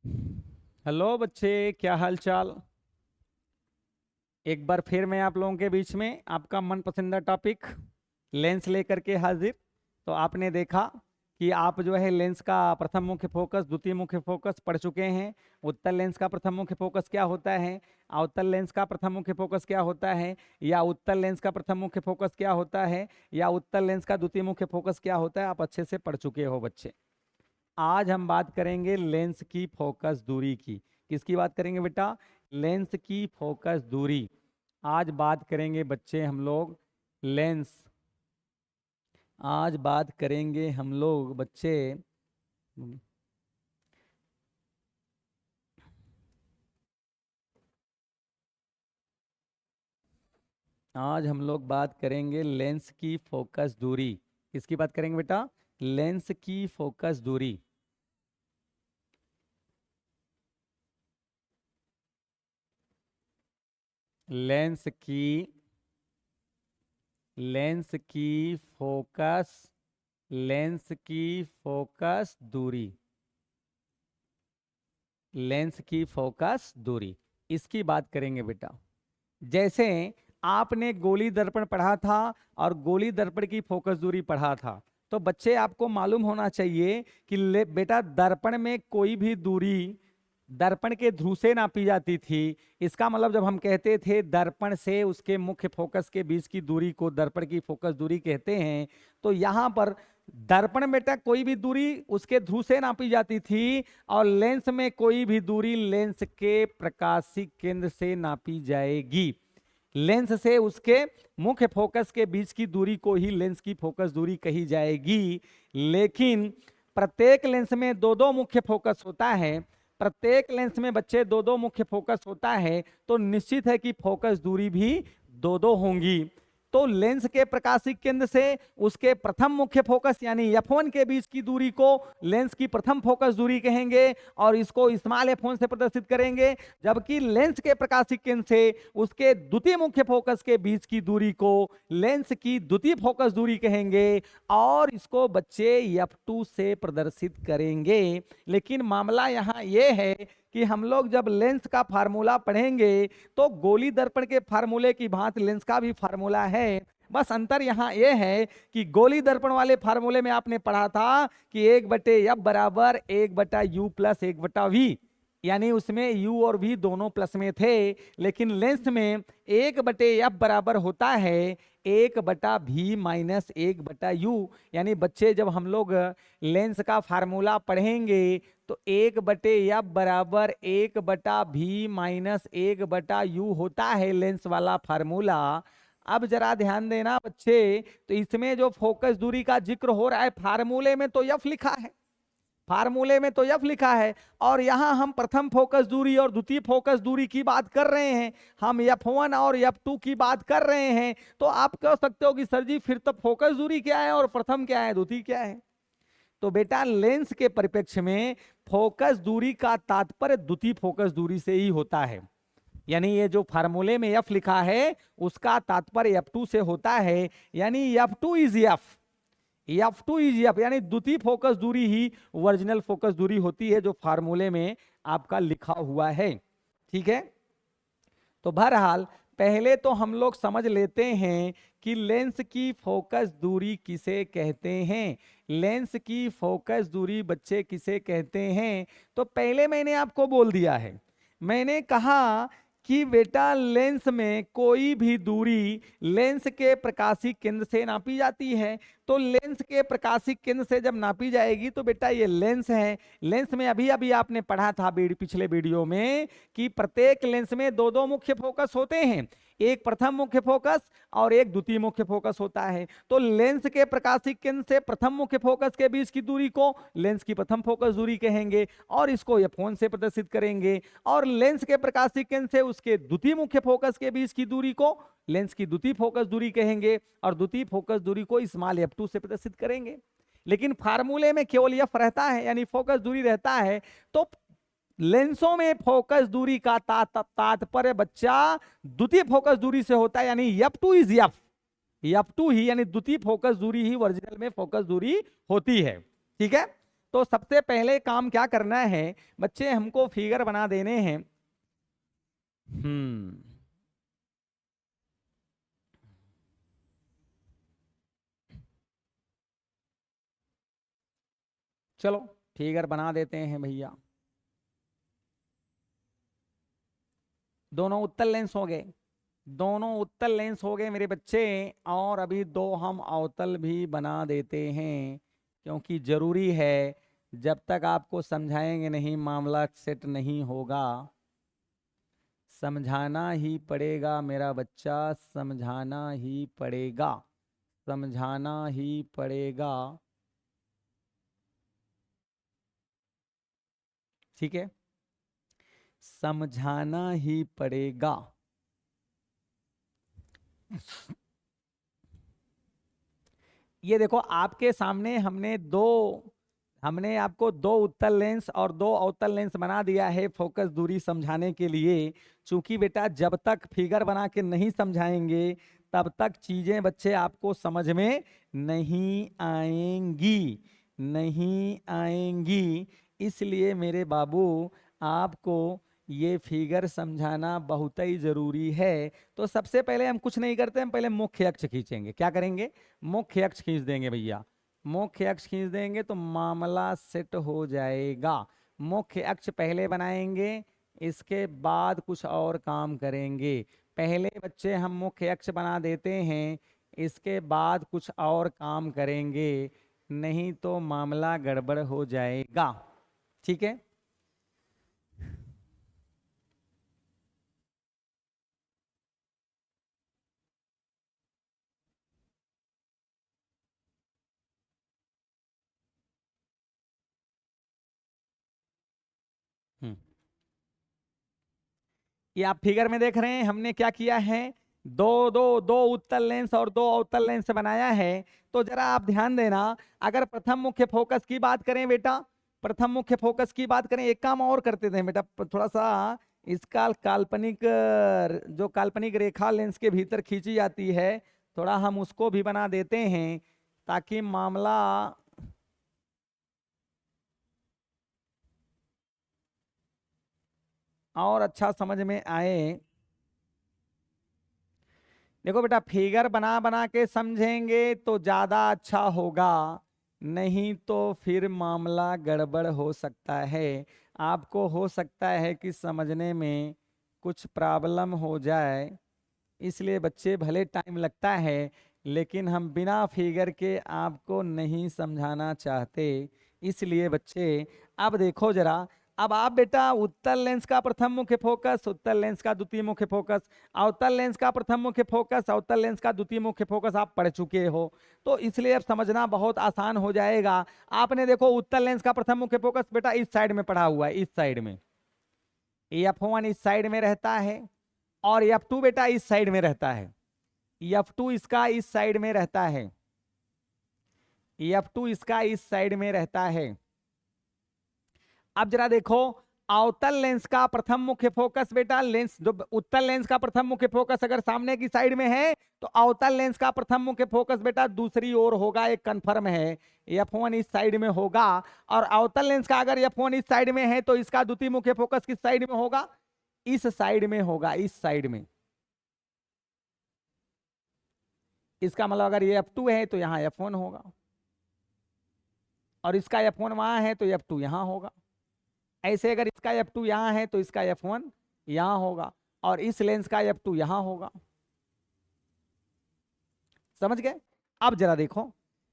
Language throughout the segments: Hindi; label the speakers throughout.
Speaker 1: हेलो बच्चे, क्या हाल चाल। एक बार फिर मैं आप लोगों के बीच में आपका मन पसंदीदा टॉपिक लेंस लेकर के हाजिर। तो आपने देखा कि आप जो है लेंस का प्रथम मुख्य फोकस, द्वितीय मुख्य फोकस पढ़ चुके हैं। उत्तल लेंस का प्रथम मुख्य फोकस क्या होता है, अवतल लेंस का प्रथम मुख्य फोकस क्या होता है, या उत्तल लेंस का प्रथम मुख्य फोकस क्या होता है, या उत्तल लेंस का द्वितीय मुख्य फोकस क्या होता है, आप अच्छे से पढ़ चुके हो बच्चे। आज हम बात करेंगे लेंस की फोकस दूरी की। किसकी बात करेंगे बेटा? लेंस की फोकस दूरी। आज बात करेंगे बच्चे हम लोग लेंस। आज बात करेंगे हम लोग बच्चे, आज हम लोग बात करेंगे लेंस की फोकस दूरी। किसकी बात करेंगे बेटा? लेंस की फोकस दूरी। लेंस की लेंस की फोकस लेंस की फोकस दूरी। लेंस की फोकस दूरी, इसकी बात करेंगे बेटा। जैसे आपने गोली दर्पण पढ़ा था और गोली दर्पण की फोकस दूरी पढ़ा था, तो बच्चे आपको मालूम होना चाहिए कि बेटा दर्पण में कोई भी दूरी दर्पण के ध्रुव से नापी जाती थी। इसका मतलब जब हम कहते थे दर्पण से उसके मुख्य फोकस के बीच की दूरी को दर्पण की फोकस दूरी कहते हैं, तो यहाँ पर दर्पण में बेटा कोई भी दूरी उसके ध्रुव से नापी जाती थी और लेंस में कोई भी दूरी लेंस के प्रकाशिक केंद्र से नापी जाएगी। लेंस से उसके मुख्य फोकस के बीच की दूरी को ही लेंस की फोकस दूरी कही जाएगी। लेकिन प्रत्येक लेंस में दो दो मुख्य फोकस होता है। प्रत्येक लेंस में बच्चे दो दो मुख्य फोकस होता है, तो निश्चित है कि फोकस दूरी भी दो दो होंगी। तो लेंस के प्रकाशिक केंद्र से उसके प्रथम मुख्य फोकस यानी F1 के बीच की दूरी को लेंस की प्रथम फोकस दूरी कहेंगे और इसको स्मॉल f1 से प्रदर्शित करेंगे। जबकि लेंस के प्रकाशिक केंद्र से उसके द्वितीय मुख्य फोकस के बीच की दूरी को लेंस की द्वितीय फोकस दूरी कहेंगे और इसको बच्चे F2 से प्रदर्शित करेंगे। लेकिन मामला यहाँ यह है कि हम लोग जब लेंस का फार्मूला पढ़ेंगे तो गोली दर्पण के फार्मूले की भांति लेंस का भी फार्मूला है। बस अंतर यहाँ यह है कि गोली दर्पण वाले फार्मूले में आपने पढ़ा था कि 1/F बराबर 1/U प्लस 1/V, यानी उसमें U और V दोनों प्लस में थे। लेकिन लेंस में 1/F बराबर होता है 1/V माइनस 1/U। यानी बच्चे जब हम लोग लेंस का फार्मूला पढ़ेंगे तो 1/F बराबर 1/V माइनस 1/U होता है लेंस वाला फार्मूला। अब जरा ध्यान देना बच्चे, तो इसमें जो फोकस दूरी का जिक्र हो रहा है फार्मूले में तो F लिखा है, फार्मूले में तो F लिखा है, और यहां हम प्रथम फोकस दूरी और द्वितीय फोकस दूरी की बात कर रहे हैं। हम F1 और F2 की बात कर रहे हैं। तो आप कह सकते हो कि सर जी फिर तो फोकस दूरी क्या है और प्रथम क्या है, द्वितीय क्या है? तो बेटा लेंस के परिप्रेक्ष्य में फोकस दूरी का तात्पर्य द्वितीय फोकस दूरी से ही होता है। यानी ये जो फार्मूले में F लिखा है उसका तात्पर्य F2 से होता है। यानी F2 इज F यानी द्वितीय फोकस दूरी ही ओरिजिनल फोकस दूरी होती है जो फार्मूले में आपका लिखा हुआ है। ठीक है, तो बहरहाल पहले तो हम लोग समझ लेते हैं कि लेंस की फोकस दूरी किसे कहते हैं। लेंस की फोकस दूरी बच्चे किसे कहते हैं? तो पहले मैंने आपको बोल दिया है, मैंने कहा कि बेटा लेंस में कोई भी दूरी लेंस के प्रकाशिक केंद्र से नापी जाती है। तो लेंस के प्रकाशिक केंद्र से जब नापी जाएगी तो बेटा ये लेंस है। लेंस में अभी अभी आपने पढ़ा था पिछले वीडियो में कि प्रत्येक लेंस में दो दो मुख्य फोकस होते हैं, एक प्रथम मुख्य फोकस और एक द्वितीय मुख्य फोकस होता है। तो लेंस के प्रकाशिक केंद्र से प्रथम मुख्य फोकस के बीच की दूरी को लेंस की प्रथम फोकस दूरी कहेंगे और इसको F1 से प्रदर्शित करेंगे। और लेंस के प्रकाशिक केंद्र से उसके द्वितीय मुख्य फोकस के बीच की दूरी को लेंस की द्वितीय फोकस दूरी कहेंगे और द्वितीय फोकस दूरी को स्मॉल F2 से प्रदर्शित करेंगे। लेकिन फार्मूले में केवल F रहता है यानी फोकस दूरी रहता है। तो लेंसों में फोकस दूरी का तात्पर्य बच्चा द्वितीय फोकस दूरी से होता है, यानी F2 इज F2 ही यानी द्वितीय फोकस दूरी ही ओरिजिनल में फोकस दूरी होती है। ठीक है, तो सबसे पहले काम क्या करना है बच्चे, हमको फिगर बना देने हैं। चलो फिगर बना देते हैं भैया। दोनों उत्तल लेंस हो गए, दोनों उत्तल लेंस हो गए मेरे बच्चे। और अभी दो हम अवतल भी बना देते हैं, क्योंकि जरूरी है। जब तक आपको समझाएंगे नहीं मामला सेट नहीं होगा। समझाना ही पड़ेगा मेरा बच्चा, समझाना ही पड़ेगा, समझाना ही पड़ेगा। ठीक है, समझाना ही पड़ेगा। ये देखो आपके सामने हमने आपको दो उत्तल लेंस और दो अवतल लेंस बना दिया है फोकस दूरी समझाने के लिए। चूंकि बेटा जब तक फिगर बना के नहीं समझाएंगे तब तक चीजें बच्चे आपको समझ में नहीं आएंगी, नहीं आएंगी। इसलिए मेरे बाबू आपको ये फिगर समझाना बहुत ही जरूरी है। तो सबसे पहले हम कुछ नहीं करते, हम पहले मुख्य अक्ष खींचेंगे। क्या करेंगे? मुख्य अक्ष खींच देंगे भैया। मुख्य अक्ष खींच देंगे तो मामला सेट हो जाएगा। मुख्य अक्ष पहले बनाएंगे, इसके बाद कुछ और काम करेंगे। पहले बच्चे हम मुख्य अक्ष बना देते हैं, इसके बाद कुछ और काम करेंगे, नहीं तो मामला गड़बड़ हो जाएगा। ठीक है, हम्म। ये आप फिगर में देख रहे हैं हमने क्या किया है, दो दो दो उत्तल लेंस और दो अवतल लेंस बनाया है। तो जरा आप ध्यान देना, अगर प्रथम मुख्य फोकस की बात करें बेटा, प्रथम मुख्य फोकस की बात करें, एक काम और करते थे बेटा, थोड़ा सा इसका काल्पनिक जो काल्पनिक रेखा लेंस के भीतर खींची जाती है, थोड़ा हम उसको भी बना देते हैं ताकि मामला और अच्छा समझ में आए। देखो बेटा फिगर बना बना के समझेंगे तो ज्यादा अच्छा होगा, नहीं तो फिर मामला गड़बड़ हो सकता है। आपको हो सकता है कि समझने में कुछ प्रॉब्लम हो जाए। इसलिए बच्चे भले टाइम लगता है, लेकिन हम बिना फिगर के आपको नहीं समझाना चाहते। इसलिए बच्चे अब देखो जरा, अब आप बेटा उत्तल लेंस का प्रथम मुख्य फोकस, उत्तल लेंस का द्वितीय मुख्य फोकस, अवतल लेंस का प्रथम मुख्य फोकस, अवतल लेंस का द्वितीय मुख्य फोकस आप पढ़ चुके हो। तो इसलिए अब समझना बहुत आसान हो जाएगा। आपने देखो उत्तल लेंस का प्रथम मुख्य फोकस बेटा इस साइड में पढ़ा हुआ है, इस साइड में। F1 इस साइड में रहता है और F2 बेटा इस साइड में रहता है। F2 इसका इस साइड में रहता है, F2 इसका इस साइड में रहता है। अब जरा देखो, अवतल लेंस का प्रथम मुख्य फोकस बेटा, लेंस जो उत्तल लेंस का प्रथम मुख्य फोकस अगर सामने की साइड में है तो अवतल लेंस का प्रथम मुख्य फोकस बेटा दूसरी ओर होगा, एक कंफर्म है। F1 इस साइड में होगा, और अवतल लेंस का अगर F1 इस साइड में है तो इसका द्वितीय मुख्य फोकस किस साइड में होगा? इस साइड में होगा, इस साइड में। इसका मतलब अगर ये F2 है तो यहाँ F1 होगा, और इसका F1 वहां है तो F2 यहाँ होगा। ऐसे अगर इसका F2 यहाँ है तो इसका F1 यहाँ होगा, और इस लेंस का F2 यहाँ होगा। समझ गए? अब जरा देखो,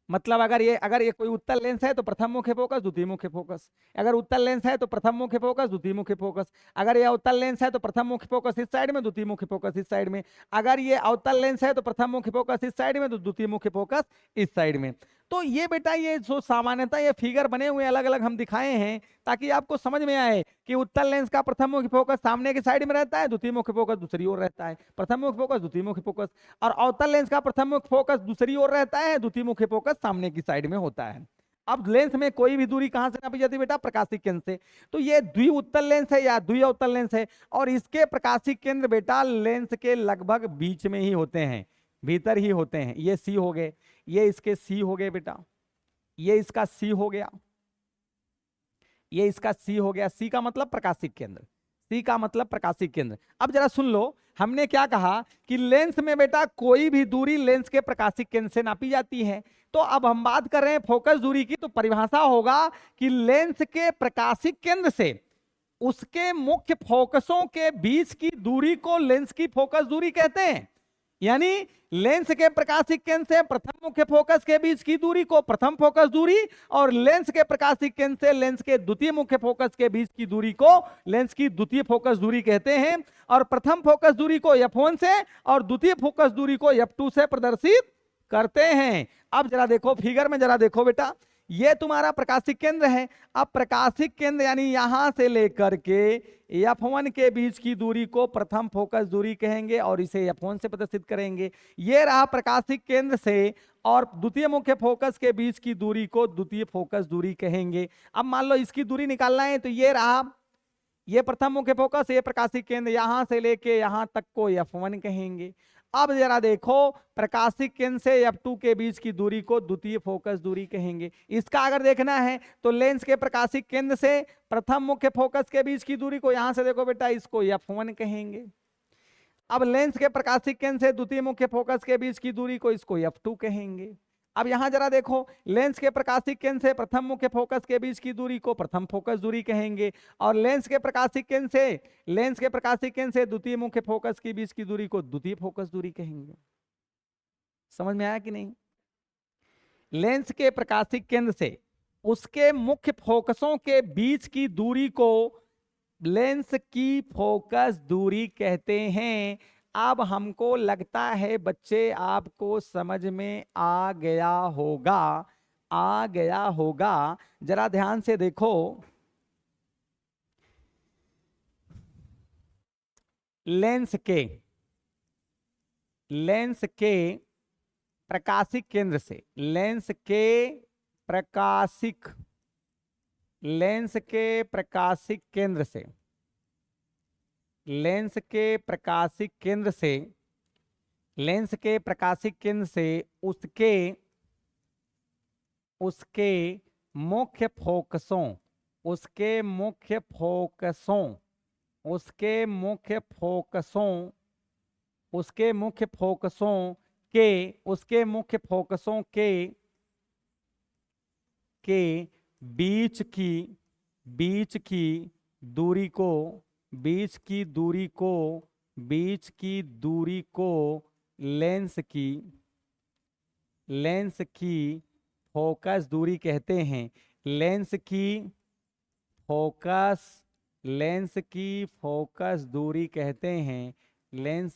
Speaker 1: मतलब अगर ये कोई उत्तल लेंस है तो प्रथम मुख्य फोकस द्वितीय मुख्य फोकस, अगर उत्तल लेंस है तो प्रथम मुख्य फोकस द्वितीय मुख्य फोकस, अगर ये अवतल लेंस है तो प्रथम मुख्य फोकस इस साइड में, द्वितीय मुख्य फोकस इस साइड में, अगर ये अवतल लेंस है तो प्रथम मुख्य फोकस इस साइड में तो द्वितीय मुख्य फोकस इस साइड में। तो ये बेटा ये जो सामान्यतः ये फिगर बने हुए अलग अलग हम दिखाए हैं ताकि आपको समझ में आए कि उत्तल लेंस का प्रथम मुख्य फोकस सामने की साइड में रहता है, द्वितीय मुख्य फोकस दूसरी ओर रहता है, प्रथम मुख्य फोकस द्वितीय मुख्य फोकस। और अवतल लेंस का प्रथम मुख्य फोकस दूसरी ओर रहता है, द्वितीय मुख्य फोकस सामने की साइड में होता है। अब लेंस में कोई भी दूरी कहां से नापी जाती है बेटा? प्रकाशिक केंद्र से। तो ये द्वि उत्तल लेंस है या द्वि अवतल लेंस है, और इसके प्रकाशिक केंद्र बेटा लेंस के लगभग बीच में ही होते हैं, भीतर ही होते हैं। ये सी हो गए, ये इसके सी हो गए बेटा, ये इसका सी हो गया। ये इसका सी हो गया, सी का मतलब प्रकाशिक केंद्र, सी का मतलब प्रकाशिक केंद्र। अब जरा सुन लो, हमने क्या कहा कि लेंस में बेटा कोई भी दूरी लेंस के प्रकाशिक केंद्र से नापी जाती है। तो अब हम बात कर रहे हैं फोकस दूरी की, तो परिभाषा होगा कि लेंस के प्रकाशिक केंद्र से उसके मुख्य फोकसों के बीच की दूरी को लेंस की फोकस दूरी कहते हैं। यानी लेंस के प्रकाशिक केंद्र से प्रथम मुख्य फोकस के बीच की दूरी को प्रथम फोकस दूरी, और लेंस के प्रकाशिक केंद्र से लेंस के द्वितीय मुख्य फोकस के बीच की दूरी को लेंस की द्वितीय फोकस दूरी कहते हैं। और प्रथम फोकस दूरी को f1 से और द्वितीय फोकस दूरी को f2 से प्रदर्शित करते हैं। अब जरा देखो फिगर में, जरा देखो बेटा, ये तुम्हारा प्रकाशिक केंद्र है। अब प्रकाशिक केंद्र यानी यहां से लेकर के f1 के बीच की दूरी को प्रथम फोकस दूरी कहेंगे और इसे f1 से प्रदर्शित करेंगे। ये रहा प्रकाशिक केंद्र से और द्वितीय मुख्य फोकस के बीच की दूरी को द्वितीय फोकस दूरी कहेंगे। अब मान लो इसकी दूरी निकालना है, तो ये रहा, ये प्रथम मुख्य फोकस, ये प्रकाशिक केंद्र, यहां से लेके यहां तक को f1 कहेंगे। अब जरा देखो प्रकाशिक केंद्र से f2 के बीच की दूरी को द्वितीय फोकस दूरी कहेंगे। इसका अगर देखना है तो लेंस के प्रकाशिक केंद्र से प्रथम मुख्य फोकस के बीच की दूरी को, यहां से देखो बेटा, इसको f1 कहेंगे। अब लेंस के प्रकाशिक केंद्र से द्वितीय मुख्य फोकस के बीच की दूरी को, इसको f2 कहेंगे। अब यहां जरा देखो, लेंस के प्रकाशिक केंद्र से प्रथम मुख्य फोकस के बीच की दूरी को प्रथम फोकस दूरी कहेंगे, और लेंस के प्रकाशिक केंद्र से द्वितीय मुख्य फोकस के बीच की दूरी को द्वितीय फोकस दूरी कहेंगे। समझ में आया कि नहीं? लेंस के प्रकाशिक केंद्र से उसके मुख्य फोकसों के बीच की दूरी को लेंस की फोकस दूरी कहते हैं। अब हमको लगता है बच्चे आपको समझ में आ गया होगा। जरा ध्यान से देखो, लेंस के प्रकाशिक केंद्र से लेंस के प्रकाशिक केंद्र से उसके मुख्य फोकसों के बीच की दूरी को लेंस की फोकस दूरी कहते हैं। लेंस की फोकस दूरी कहते हैं। लेंस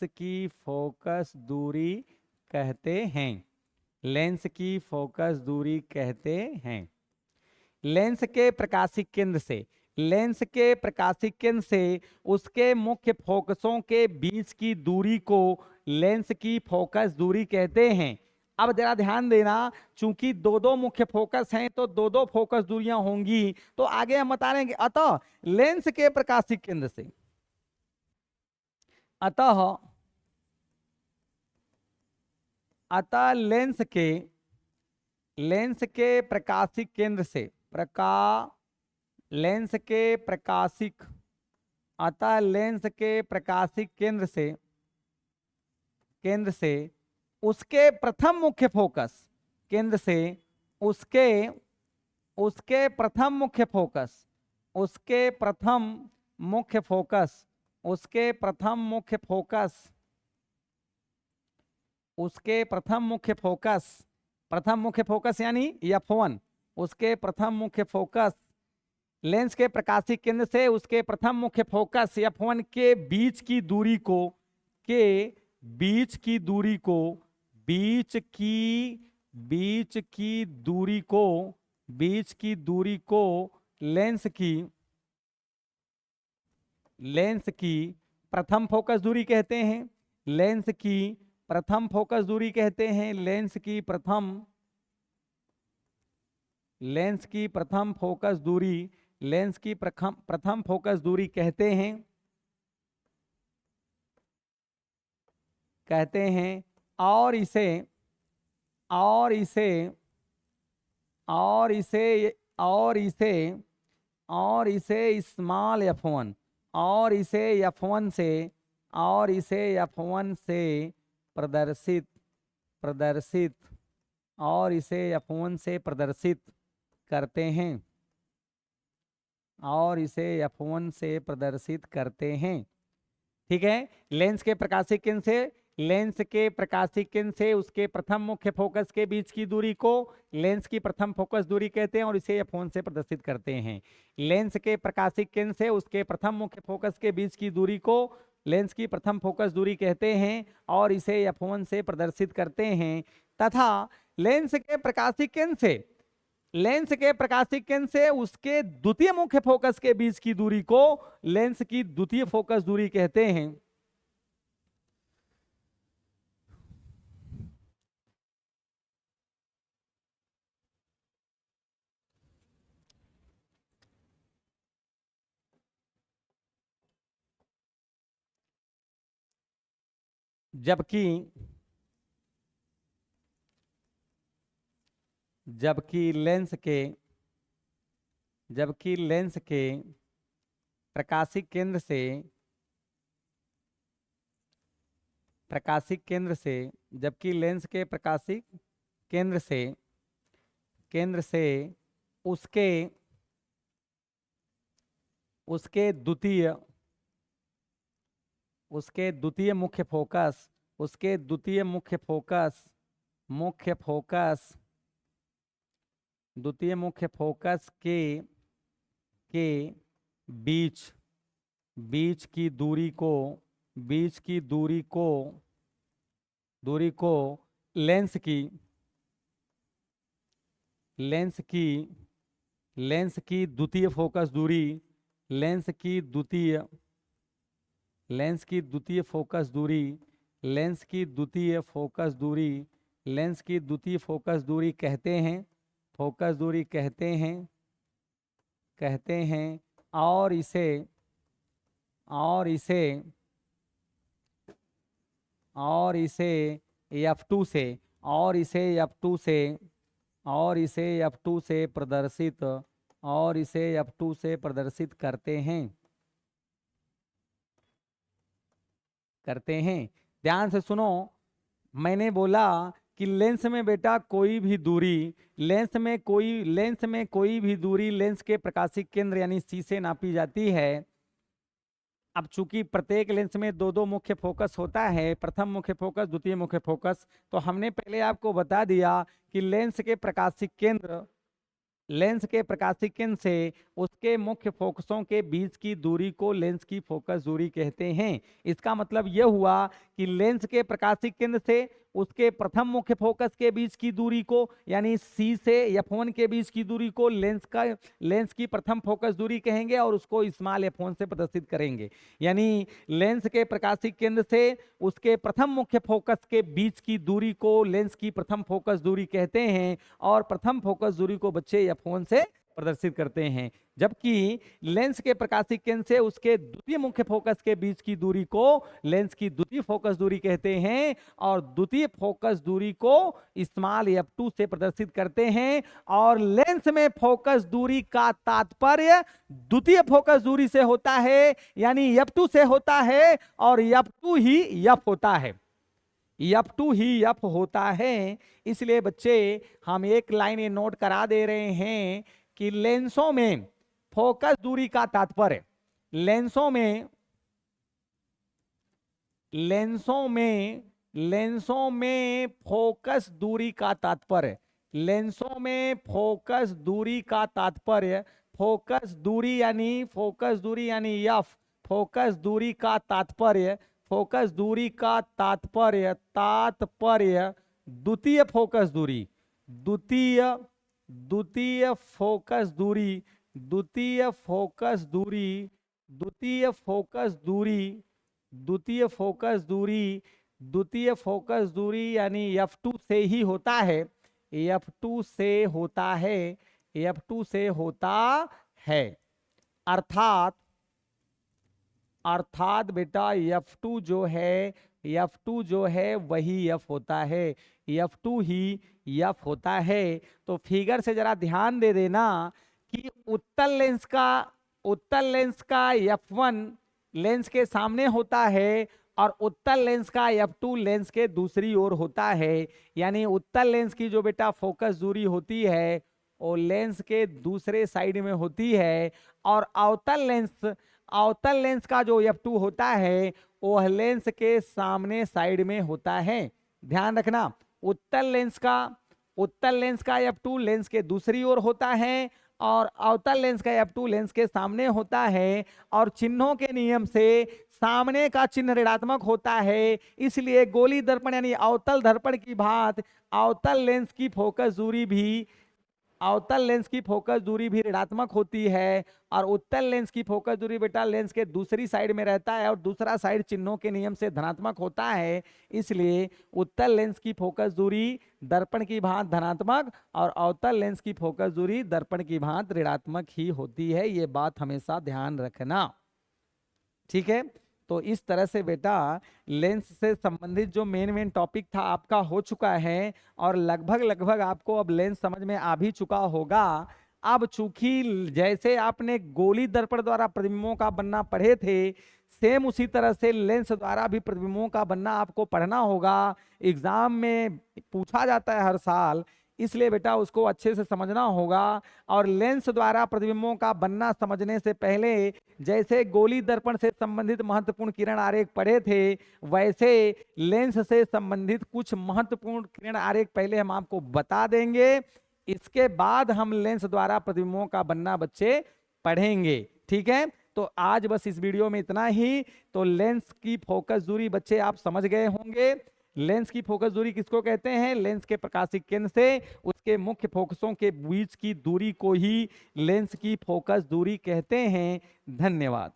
Speaker 1: की फोकस दूरी कहते हैं। लेंस के प्रकाशिक केंद्र से उसके मुख्य फोकसों के बीच की दूरी को लेंस की फोकस दूरी कहते हैं। अब जरा ध्यान देना, चूंकि दो मुख्य फोकस हैं तो दो फोकस दूरियां होंगी, तो आगे हम बता रहे हैं। अतः लेंस के प्रकाशिक केंद्र से लेंस के प्रकाशिक केंद्र से उसके प्रथम मुख्य फोकस उसके प्रथम मुख्य फोकस यानी f1, उसके प्रथम मुख्य फोकस लेंस के प्रकाशिक केंद्र से उसके प्रथम मुख्य फोकस f1 के बीच की दूरी को लेंस की प्रथम फोकस दूरी कहते हैं। लेंस की प्रथम फोकस दूरी कहते हैं। लेंस की प्रथम फोकस दूरी कहते हैं। और इसे और इसे स्मॉल f1, और इसे f1 से, और इसे f1 से प्रदर्शित प्रदर्शित और इसे f1 से प्रदर्शित करते हैं, और इसे f1 से प्रदर्शित करते हैं। ठीक है। लेंस के प्रकाशिक केंद्र से, लेंस के प्रकाशिक केंद्र से उसके प्रथम मुख्य फोकस के बीच की दूरी को लेंस की प्रथम फोकस दूरी कहते हैं, और इसे f1 से प्रदर्शित करते हैं। लेंस के प्रकाशिक केंद्र से उसके प्रथम मुख्य फोकस के बीच की दूरी को लेंस की प्रथम फोकस दूरी कहते हैं, और इसे f1 से प्रदर्शित करते हैं। तथा लेंस के प्रकाशिक केंद्र से, लेंस के प्रकाशिक केंद्र से उसके द्वितीय मुख्य फोकस के बीच की दूरी को लेंस की द्वितीय फोकस दूरी कहते हैं। जबकि जबकि लेंस के जबकि लेंस के प्रकाशिक केंद्र से, प्रकाशिक केंद्र से जबकि लेंस के प्रकाशिक केंद्र से केंद्र से उसके उसके द्वितीय उसके द्वितीय मुख्य फोकस उसके द्वितीय मुख्य फोकस द्वितीय मुख्य फोकस के बीच बीच की दूरी को बीच की दूरी को दूरी को लेंस की लेंस की लेंस की द्वितीय फोकस दूरी लेंस की द्वितीय लेंस की द्वितीय फोकस दूरी लेंस की द्वितीय फोकस दूरी लेंस की द्वितीय फोकस दूरी कहते हैं, फोकस दूरी कहते हैं। और इसे और इसे और इसे f2 से और इसे f2 से और इसे f2 से प्रदर्शित और इसे f2 से प्रदर्शित करते हैं। ध्यान से सुनो, मैंने बोला कि लेंस में बेटा कोई भी दूरी लेंस में कोई भी दूरी लेंस के प्रकाशिक केंद्र यानी C से नापी जाती है। अब चूंकि प्रत्येक लेंस में दो दो मुख्य फोकस होता है, प्रथम मुख्य फोकस द्वितीय मुख्य फोकस, तो हमने पहले आपको बता दिया कि लेंस के प्रकाशिक केंद्र से उसके मुख्य फोकसों के बीच की दूरी को लेंस की फोकस दूरी कहते हैं। इसका मतलब यह हुआ कि लेंस के प्रकाशिक केंद्र से उसके प्रथम मुख्य फोकस के बीच की दूरी को यानी C से f1 के बीच की दूरी को लेंस की प्रथम फोकस दूरी कहेंगे, और उसको स्मॉल f1 से प्रदर्शित करेंगे। यानी लेंस के प्रकाशिक केंद्र से उसके प्रथम मुख्य फोकस के बीच की दूरी को लेंस की प्रथम फोकस दूरी कहते हैं, और प्रथम फोकस दूरी को बच्चे f1 से प्रदर्शित करते हैं। जबकि लेंस के प्रकाशिक केंद्र से उसके द्वितीय मुख्य फोकस के बीच की दूरी को लेंस की द्वितीय फोकस दूरी कहते हैं, और द्वितीय फोकस दूरी को स्मॉल f2 से प्रदर्शित करते हैं। और लेंस में फोकस दूरी का तात्पर्य द्वितीय फोकस दूरी से होता है, यानी f2 से होता है, और f2 ही f होता है, f2 ही f होता है। इसलिए बच्चे हम एक लाइन ये नोट करा दे रहे हैं कि लेंसों में फोकस दूरी का तात्पर्य लेंसों में फोकस दूरी का तात्पर्य लेंसों में फोकस दूरी का तात्पर्य फोकस दूरी यानी f फोकस दूरी का तात्पर्य द्वितीय फोकस दूरी द्वितीय फोकस दूरी द्वितीय फोकस दूरी द्वितीय फोकस दूरी द्वितीय फोकस दूरी द्वितीय फोकस दूरी यानी f2 से ही होता है, f2 से होता है, f2 से होता है। अर्थात बेटा f2 जो है वही f होता है, f2 ही f होता है। तो फिगर से जरा ध्यान दे देना कि उत्तल लेंस का F1 लेंस के सामने होता है और उत्तल लेंस का F2 लेंस के दूसरी ओर होता है। यानी उत्तल लेंस की जो बेटा फोकस दूरी होती है वो लेंस के दूसरे साइड में होती है, और अवतल लेंस का जो F2 होता है वो लेंस के सामने साइड में होता है। ध्यान रखना, उत्तल लेंस का F2 लेंस के दूसरी ओर होता है और अवतल लेंस का F2 लेंस के सामने होता है, और चिन्हों के नियम से सामने का चिन्ह ऋणात्मक होता है, इसलिए गोली दर्पण यानी अवतल दर्पण की भांति अवतल लेंस की फोकस दूरी भी ऋणात्मक होती है, और उत्तल लेंस की फोकस दूरी बेटा लेंस के दूसरी साइड में रहता है और दूसरा साइड चिन्हों के नियम से धनात्मक होता है, इसलिए उत्तल लेंस की फोकस दूरी दर्पण की भांति धनात्मक और अवतल लेंस की फोकस दूरी दर्पण की भांति ऋणात्मक ही होती है। ये बात हमेशा ध्यान रखना, ठीक है। तो इस तरह से बेटा लेंस से संबंधित जो मेन टॉपिक था आपका हो चुका है, और लगभग आपको अब लेंस समझ में आ भी चुका होगा। अब चूंकि जैसे आपने गोली दर्पण द्वारा प्रतिबिंबों का बनना पढ़े थे, सेम उसी तरह से लेंस द्वारा भी प्रतिबिंबों का बनना आपको पढ़ना होगा। एग्जाम में पूछा जाता है हर साल, इसलिए बेटा उसको अच्छे से समझना होगा। और लेंस द्वारा प्रतिबिंबों का बनना समझने से पहले जैसे गोली दर्पण से संबंधित महत्वपूर्ण किरण आरेख पढ़े थे, वैसे लेंस से संबंधित कुछ महत्वपूर्ण किरण आरेख पहले हम आपको बता देंगे, इसके बाद हम लेंस द्वारा प्रतिबिंबों का बनना बच्चे पढ़ेंगे, ठीक है। तो आज बस इस वीडियो में इतना ही। तो लेंस की फोकस दूरी बच्चे आप समझ गए होंगे। लेंस की फोकस दूरी किसको कहते हैं? लेंस के प्रकाशिक केंद्र से उसके मुख्य फोकसों के बीच की दूरी को ही लेंस की फोकस दूरी कहते हैं। धन्यवाद।